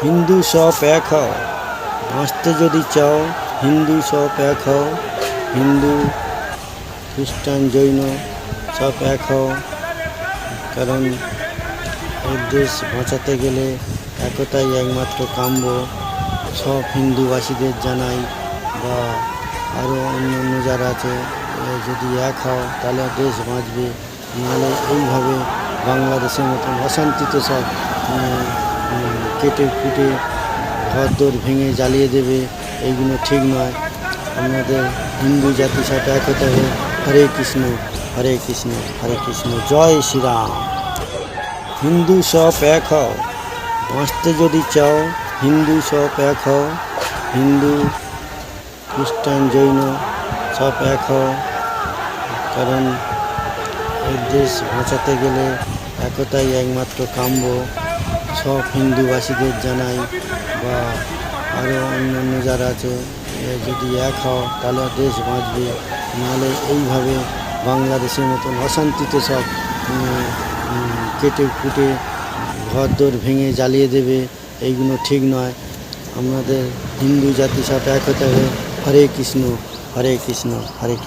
হিন্দু সব এক হও, বাঁচতে যদি চাও হিন্দু সব এক হও। হিন্দু খ্রিস্টান জৈন সব এক হও, কারণ এই দেশ বাঁচাতে গেলে একতাই একমাত্র কাম্য। সব হিন্দুবাসীদের জানাই বা আরও অন্য যারা আছে, যদি এক হও তাহলে দেশ বাঁচবে, নাহলে এইভাবে বাংলাদেশের মতন অশান্তিতে সব কেটে কুটে ঘরদোর ভেঙে জ্বালিয়ে দেবে, এইগুলো ঠিক নয়। আমাদের হিন্দু জাতি সব এক হতে হবে। হরে কৃষ্ণ হরে কৃষ্ণ হরে কৃষ্ণ, জয় শ্রীরাম। হিন্দু সব এক হও, বাঁচতে যদি চাও হিন্দু সব এক হও। হিন্দু খ্রিস্টান জৈন সব এক হও, কারণ এই দেশ বাঁচাতে গেলে একতাই একমাত্র কাম্য। সব হিন্দুবাসীদের জানাই বা আরও অন্য যারা আছে, যদি এক হও তাহলে দেশ বাঁচবে, নাহলে এইভাবে বাংলাদেশের মতন অশান্তিতে সব কেটে কুটে ঘরদোর ভেঙে জ্বালিয়ে দেবে, এইগুলো ঠিক নয়। আমাদের হিন্দু জাতি সব এক হতে হবে। হরে কৃষ্ণ হরে কৃষ্ণ হরে কৃষ্ণ।